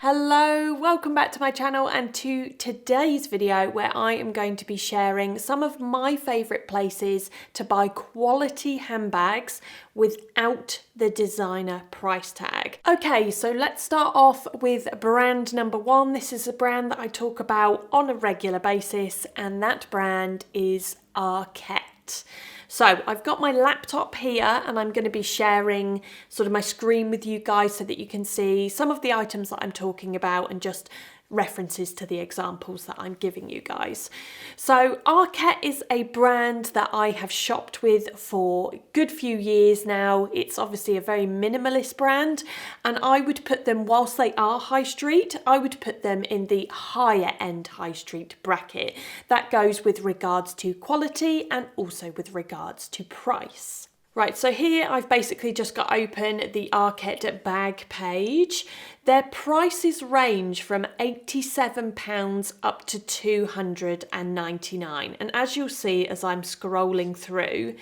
Hello, welcome back to my channel and to today's video where I am going to be sharing some of my favourite places to buy quality handbags without the designer price tag. Okay, so let's start off with brand number one. This is a brand that I talk about on a regular basis and that brand is Arket. So I've got my laptop here and I'm going to be sharing sort of my screen with you guys so that you can see some of the items that I'm talking about and just references to the examples that I'm giving you guys. So Arket is a brand that I have shopped with for a good few years now. It's obviously a very minimalist brand and I would put them, whilst they are high street, I would put them in the higher end high street bracket. That goes with regards to quality and also with regards to price. Right, so here I've basically just got open the Arket bag page. Their prices range from £87 up to £299. And as you'll see as I'm scrolling through,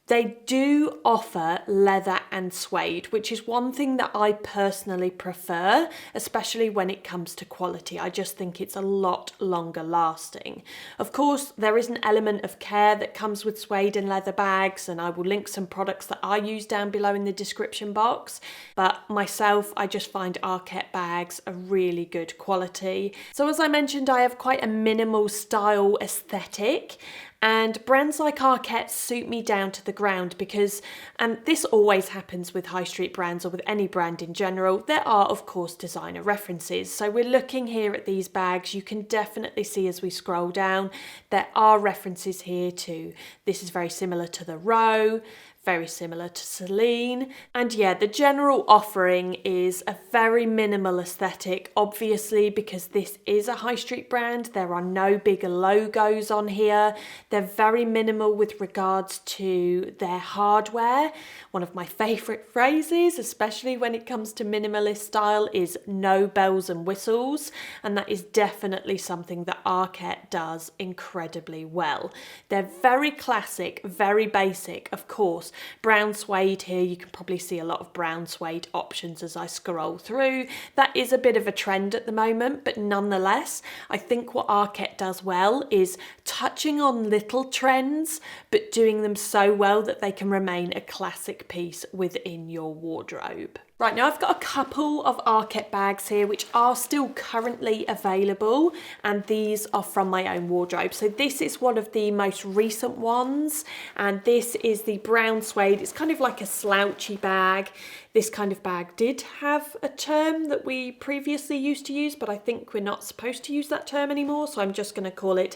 they do offer leather and suede, which is one thing that I personally prefer, especially when it comes to quality. I just think it's a lot longer lasting. Of course, there is an element of care that comes with suede and leather bags, and I will link some products that I use down below in the description box. But myself, I just find Arket bags a really good quality. So as I mentioned, I have quite a minimal style aesthetic. And brands like Arket suit me down to the ground because, and this always happens with high street brands or with any brand in general, there are of course designer references. So we're looking here at these bags, you can definitely see as we scroll down, there are references here to, this is very similar to the Row, very similar to Celine. And yeah, the general offering is a very minimal aesthetic, obviously because this is a high street brand. There are no bigger logos on here. They're very minimal with regards to their hardware. One of my favourite phrases, especially when it comes to minimalist style, is no bells and whistles. And that is definitely something that Arket does incredibly well. They're very classic, very basic, of course. Brown suede here, you can probably see a lot of brown suede options as I scroll through. That is a bit of a trend at the moment, but nonetheless, I think what Arket does well is touching on little trends, but doing them so well that they can remain a classic piece within your wardrobe. Right, now I've got a couple of Arket bags here which are still currently available and these are from my own wardrobe. So this is one of the most recent ones and this is the brown suede. It's kind of like a slouchy bag. This kind of bag did have a term that we previously used to use, but I think we're not supposed to use that term anymore, so I'm just going to call it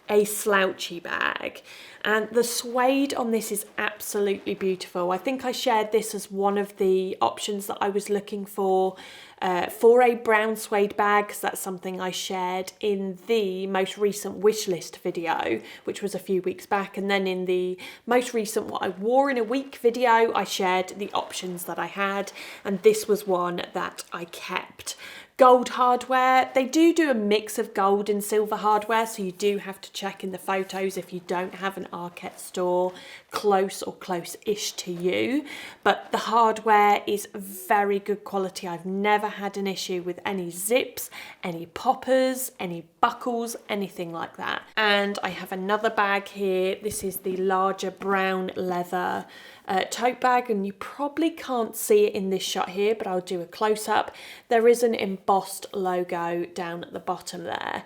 a slouchy bag. And the suede on this is absolutely beautiful. I think I shared this as one of the options that I was looking for a brown suede bag, because that's something I shared in the most recent wish list video, which was a few weeks back. And then in the most recent what I wore in a week video, I shared the options that I had, and this was one that I kept. Gold hardware, they do a mix of gold and silver hardware, so you do have to check in the photos if you don't have an Arket store close or close-ish to you. But the hardware is very good quality. I've never had an issue with any zips, any poppers, any buckles, anything like that. And I have another bag here. This is the larger brown leather tote bag, and you probably can't see it in this shot here, but I'll do a close-up. There is an embossed logo down at the bottom there.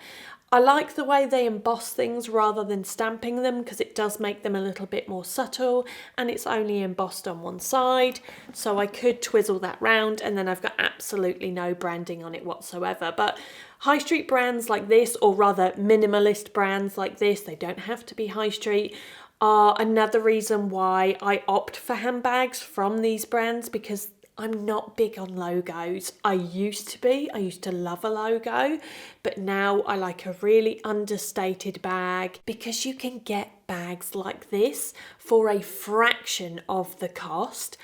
I like the way they emboss things rather than stamping them because it does make them a little bit more subtle, and it's only embossed on one side, so I could twizzle that round and then I've got absolutely no branding on it whatsoever. But high street brands like this, or rather minimalist brands like this, they don't have to be high street, are another reason why I opt for handbags from these brands, because I'm not big on logos. I used to be. I used to love a logo, but now I like a really understated bag because you can get bags like this for a fraction of the cost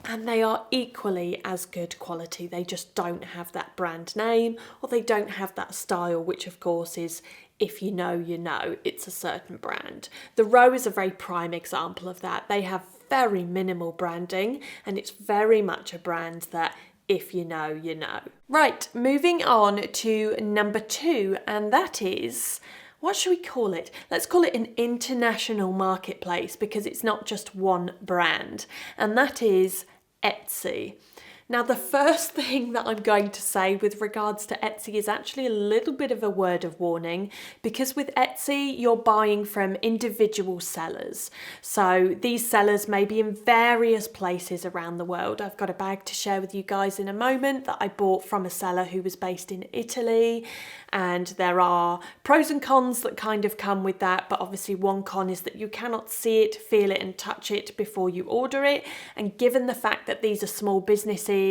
and they are equally as good quality. They just don't have that brand name or they don't have that style, which of course is, if you know, you know, it's a certain brand. The Row is a very prime example of that. They have very minimal branding and it's very much a brand that if you know, you know. Right, moving on to number 2, and that is, what should we call it? Let's call it an international marketplace because it's not just one brand, and that is Etsy. Now, the first thing that I'm going to say with regards to Etsy is actually a little bit of a word of warning, because with Etsy, you're buying from individual sellers. So these sellers may be in various places around the world. I've got a bag to share with you guys in a moment that I bought from a seller who was based in Italy. And there are pros and cons that kind of come with that. But obviously one con is that you cannot see it, feel it and touch it before you order it. And given the fact that these are small businesses,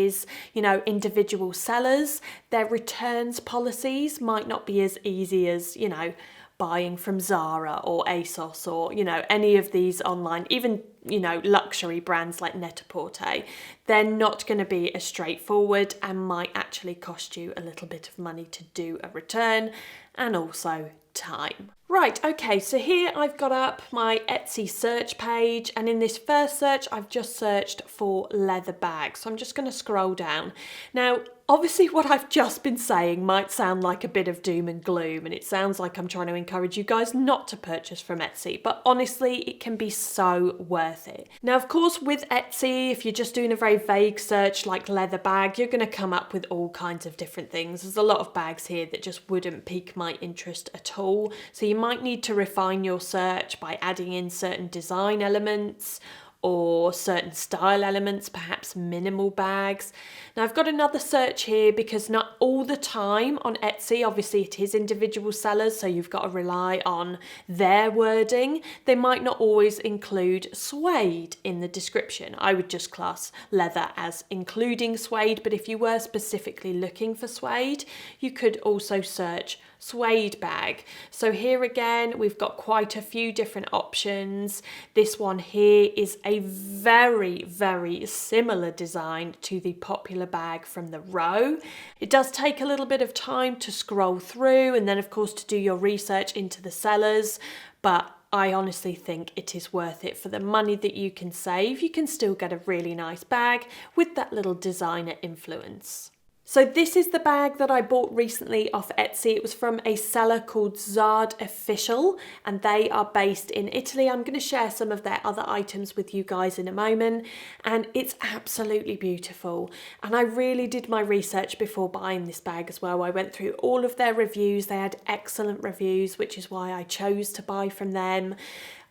you know, individual sellers, their returns policies might not be as easy as, you know, buying from Zara or ASOS or, you know, any of these online, even, you know, luxury brands like Net-a-Porter. They're not going to be as straightforward and might actually cost you a little bit of money to do a return and also time. Right, okay, so here I've got up my Etsy search page, and in this first search I've just searched for leather bags. So I'm just going to scroll down. Now, obviously what I've just been saying might sound like a bit of doom and gloom, and it sounds like I'm trying to encourage you guys not to purchase from Etsy, but honestly it can be so worth it. Now, of course, with Etsy, if you're just doing a very vague search like leather bag, you're going to come up with all kinds of different things. There's a lot of bags here that just wouldn't pique my interest at all. So you might need to refine your search by adding in certain design elements or certain style elements, perhaps minimal bags. Now I've got another search here because not all the time on Etsy, obviously it is individual sellers, so you've got to rely on their wording. They might not always include suede in the description. I would just class leather as including suede, but if you were specifically looking for suede, you could also search suede bag. So here again, we've got quite a few different options. This one here is a very, very similar design to the popular bag from the row. It does take a little bit of time to scroll through and then of course to do your research into the sellers, but I honestly think it is worth it for the money that you can save. You can still get a really nice bag with that little designer influence. So this is the bag that I bought recently off Etsy. It was from a seller called Zard Official, and they are based in Italy. I'm going to share some of their other items with you guys in a moment, and it's absolutely beautiful. And I really did my research before buying this bag as well. I went through all of their reviews. They had excellent reviews, which is why I chose to buy from them.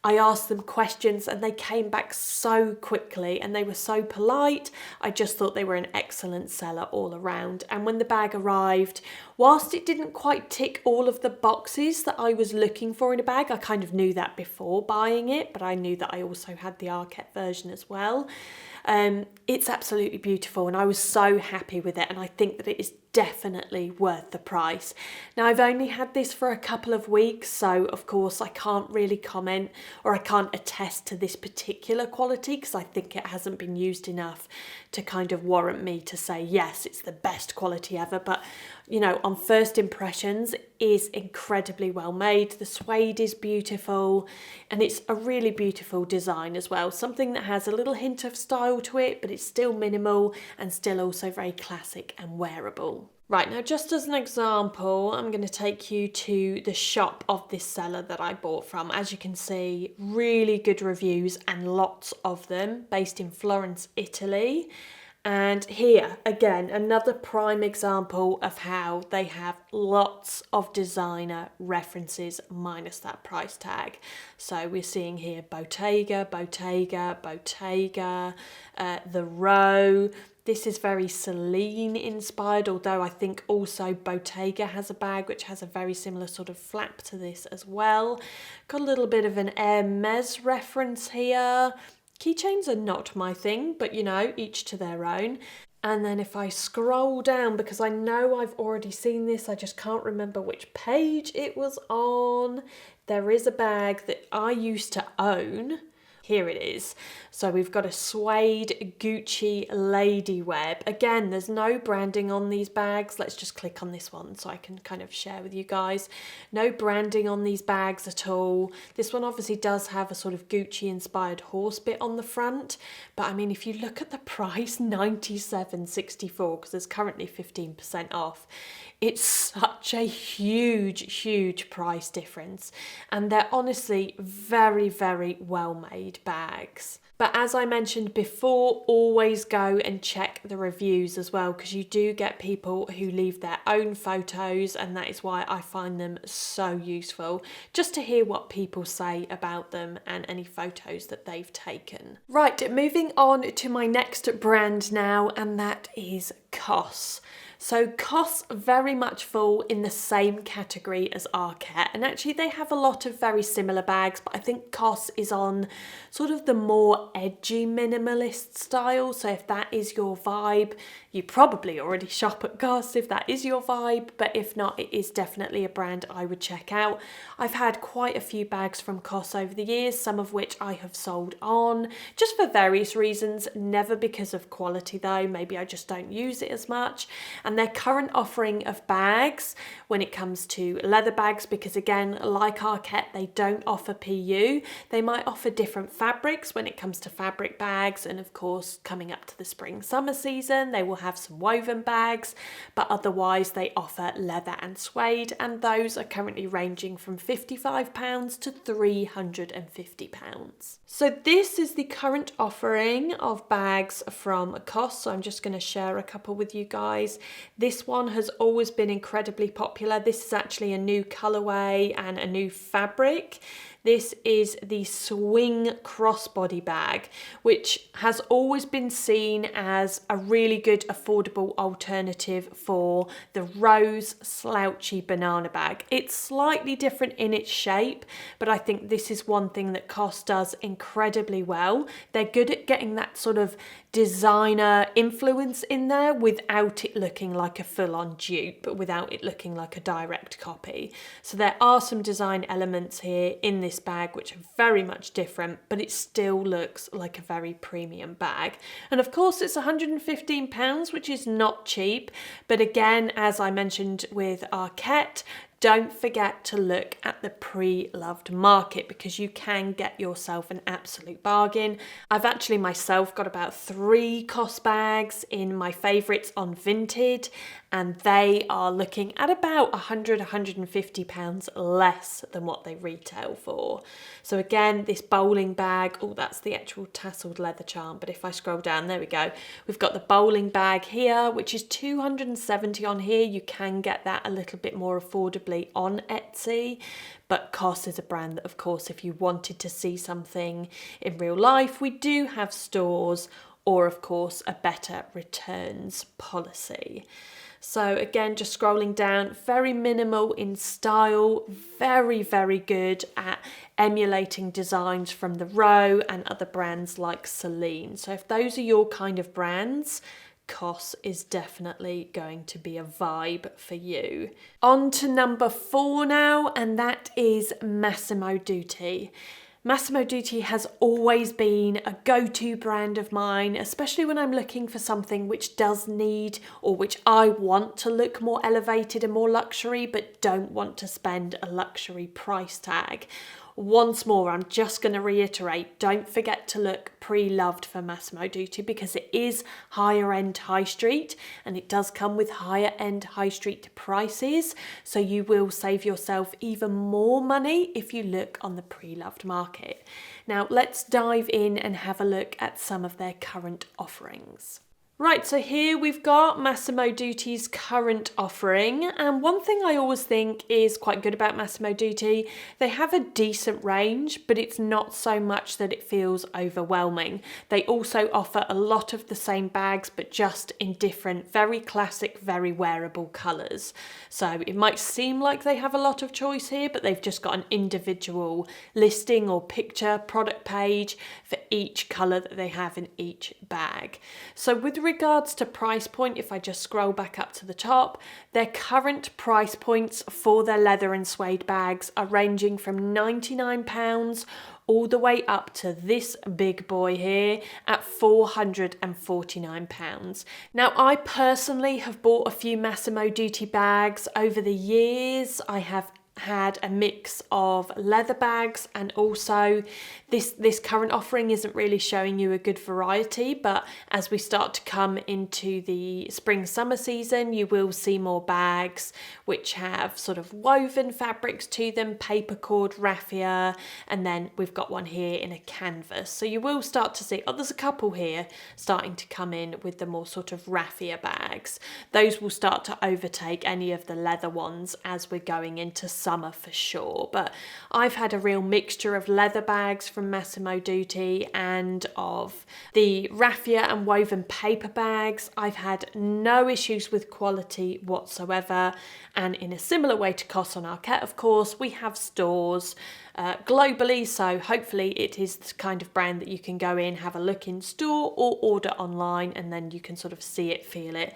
I asked them questions and they came back so quickly and they were so polite. I just thought they were an excellent seller all around. And when the bag arrived, whilst it didn't quite tick all of the boxes that I was looking for in a bag, I kind of knew that before buying it, but I knew that I also had the Arket version as well. It's absolutely beautiful and I was so happy with it, and I think that it is definitely worth the price. Now, I've only had this for a couple of weeks, so of course I can't really comment or I can't attest to this particular quality because I think it hasn't been used enough to kind of warrant me to say yes, it's the best quality ever. But you know, on first impressions, it is incredibly well made. The suede is beautiful and it's a really beautiful design as well. Something that has a little hint of style to it, but it's still minimal and still also very classic and wearable. Right, now just as an example, I'm going to take you to the shop of this seller that I bought from. As you can see, really good reviews and lots of them, based in Florence, Italy. And here, again, another prime example of how they have lots of designer references minus that price tag. So we're seeing here Bottega, Bottega, Bottega, The Row. This is very Celine inspired, although I think also Bottega has a bag which has a very similar sort of flap to this as well. Got a little bit of an Hermes reference here. Keychains are not my thing, but you know, each to their own. And then if I scroll down, because I know I've already seen this, I just can't remember which page it was on. There is a bag that I used to own. Here it is. So we've got a suede Gucci lady web. Again, there's no branding on these bags. Let's just click on this one so I can kind of share with you guys. No branding on these bags at all. This one obviously does have a sort of Gucci inspired horse bit on the front. But I mean, if you look at the price, £97.64, because there's currently 15% off. It's such a huge price difference, and they're honestly very, very well made bags. But as I mentioned before, always go and check the reviews as well, because you do get people who leave their own photos, and that is why I find them so useful, just to hear what people say about them and any photos that they've taken. Right, moving on to my next brand now, and that is COS. So COS very much fall in the same category as Arket, and actually they have a lot of very similar bags, but I think COS is on sort of the more edgy minimalist style. So if that is your vibe, you probably already shop at COS if that is your vibe, but if not, it is definitely a brand I would check out. I've had quite a few bags from COS over the years, some of which I have sold on, just for various reasons, never because of quality though, maybe I just don't use it as much. And their current offering of bags, when it comes to leather bags, because again, like Arket, they don't offer PU, they might offer different fabrics when it comes to fabric bags, and of course, coming up to the spring summer season, they will have some woven bags, but otherwise they offer leather and suede, and those are currently ranging from £55 to £350. So this is the current offering of bags from COS, so I'm just going to share a couple with you guys. This one has always been incredibly popular. This is actually a new colourway and a new fabric. This is the swing crossbody bag, which has always been seen as a really good affordable alternative for the rose slouchy banana bag. It's slightly different in its shape, but I think this is one thing that COS does incredibly well. They're good at getting that sort of designer influence in there without it looking like a full-on dupe, but without it looking like a direct copy. So there are some design elements here in this bag which are very much different, but it still looks like a very premium bag. And of course it's £115, which is not cheap, but again, as I mentioned with Arket, don't forget to look at the pre-loved market, because you can get yourself an absolute bargain. I've actually myself got about 3 COS bags in my favourites on Vinted, and they are looking at about £150 less than what they retail for. So again, this bowling bag, oh, that's the actual tasseled leather charm, but if I scroll down, there we go. We've got the bowling bag here, which is £270 on here. You can get that a little bit more affordably on Etsy, but COS is a brand that, of course, if you wanted to see something in real life, we do have stores, or of course a better returns policy. So again, just scrolling down, very minimal in style, very good at emulating designs from the Row and other brands like Celine. So if those are your kind of brands, COS is definitely going to be a vibe for you. On to number 4 now, and that is Massimo Dutti. Massimo Dutti has always been a go-to brand of mine, especially when I'm looking for something which does need, or which I want to look more elevated and more luxury, but don't want to spend a luxury price tag. Once more, I'm just going to reiterate, don't forget to look pre-loved for Massimo Dutti, because it is higher end high street, and it does come with higher end high street prices. So you will save yourself even more money if you look on the pre-loved market. Now let's dive in and have a look at some of their current offerings. Right, so here we've got Massimo Dutti's current offering, and one thing I always think is quite good about Massimo Dutti, they have a decent range, but it's not so much that it feels overwhelming. They also offer a lot of the same bags, but just in different, very classic, very wearable colours. So it might seem like they have a lot of choice here, but they've just got an individual listing or picture product page for each colour that they have in each bag. So with regards to price point, if I just scroll back up to the top, their current price points for their leather and suede bags are ranging from £99 all the way up to this big boy here at £449. Now, I personally have bought a few Massimo Dutti bags over the years. I have had a mix of leather bags, and also this current offering isn't really showing you a good variety, but as we start to come into the spring summer season, you will see more bags which have sort of woven fabrics to them, paper cord, raffia, and then we've got one here in a canvas. So you will start to see, there's a couple here starting to come in with the more sort of raffia bags. Those will start to overtake any of the leather ones as we're going into summer for sure. But I've had a real mixture of leather bags from Massimo Dutti and of the raffia and woven paper bags. I've had no issues with quality whatsoever, and in a similar way to COS on Arket, of course, we have stores globally, so hopefully it is the kind of brand that you can go in, have a look in store or order online, and then you can sort of see it, feel it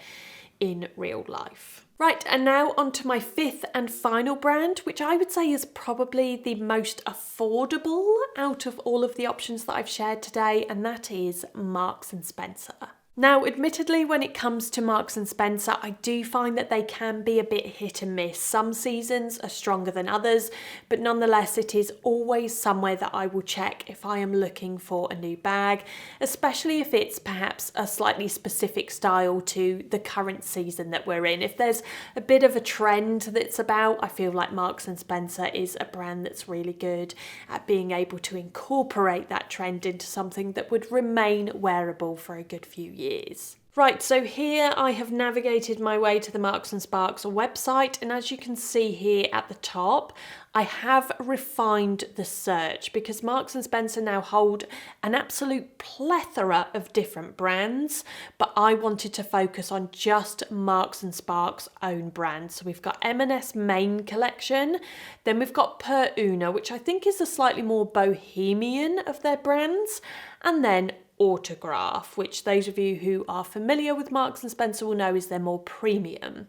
in real life. Right, and now on to my fifth and final brand, which I would say is probably the most affordable out of all of the options that I've shared today, and that is Marks and Spencer. Now, admittedly, when it comes to Marks and Spencer, I do find that they can be a bit hit and miss. Some seasons are stronger than others, but nonetheless, it is always somewhere that I will check if I am looking for a new bag, especially if it's perhaps a slightly specific style to the current season that we're in. If there's a bit of a trend that's about, I feel like Marks and Spencer is a brand that's really good at being able to incorporate that trend into something that would remain wearable for a good few years. Right, so here I have navigated my way to the Marks and Sparks website, and as you can see here at the top, I have refined the search because Marks and Spencer now hold an absolute plethora of different brands, but I wanted to focus on just Marks and Sparks' own brands. So we've got M&S Main Collection, then we've got Per Una, which I think is a slightly more bohemian of their brands, and then Autograph, which those of you who are familiar with Marks and Spencer will know is their more premium.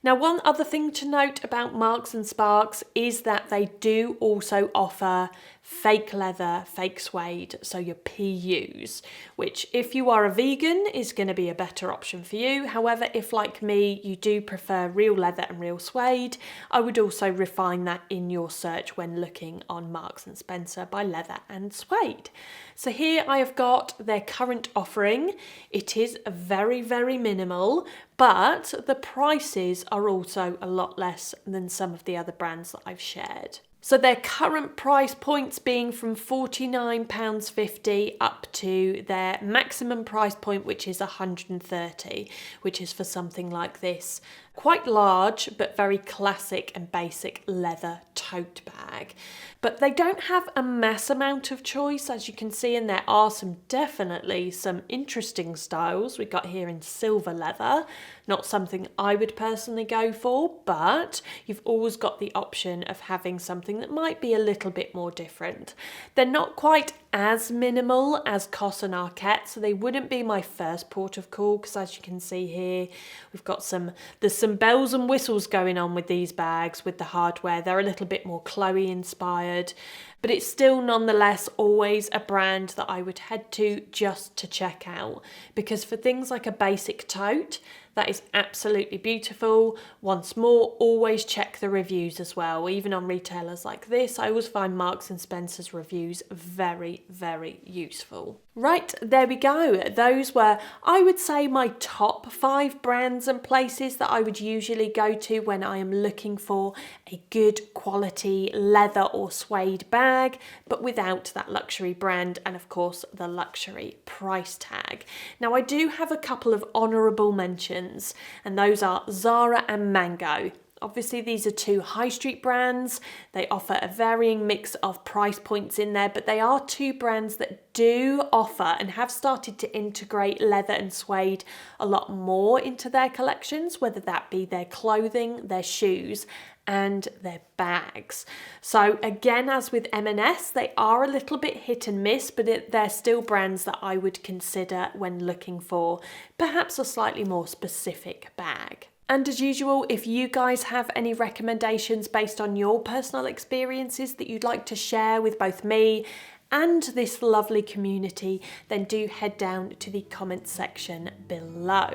Now, one other thing to note about Marks and Sparks is that they do also offer fake leather, fake suede, so your PUs, which if you are a vegan is going to be a better option for you. However, if like me, you do prefer real leather and real suede, I would also refine that in your search when looking on Marks and Spencer by leather and suede. So here I have got their current offering. It is very, very minimal, but the prices are also a lot less than some of the other brands that I've shared. So their current price points being from £49.50 up to their maximum price point, which is £130, which is for something like this quite large but very classic and basic leather tote bag. But they don't have a mass amount of choice, as you can see, and there are definitely some interesting styles. We've got here in silver leather, not something I would personally go for, but you've always got the option of having something that might be a little bit more different. They're not quite as minimal as COS and Arket, so they wouldn't be my first port of call, because as you can see here, we've got there's some bells and whistles going on with these bags with the hardware. They're a little bit more Chloe inspired, but it's still nonetheless always a brand that I would head to just to check out, because for things like a basic tote, that is absolutely beautiful. Once more, always check the reviews as well. Even on retailers like this, I always find Marks and Spencer's reviews very, very useful. Right, there we go. Those were, I would say, my top 5 brands and places that I would usually go to when I am looking for a good quality leather or suede bag, but without that luxury brand and of course the luxury price tag. Now, I do have a couple of honourable mentions, and those are Zara and Mango. Obviously, these are 2 high street brands. They offer a varying mix of price points in there, but they are 2 brands that do offer and have started to integrate leather and suede a lot more into their collections, whether that be their clothing, their shoes, and their bags. So again, as with M&S, they are a little bit hit and miss, but they're still brands that I would consider when looking for perhaps a slightly more specific bag. And as usual, if you guys have any recommendations based on your personal experiences that you'd like to share with both me and this lovely community, then do head down to the comments section below.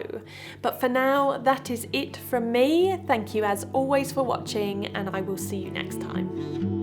But for now, that is it from me. Thank you as always for watching, and I will see you next time.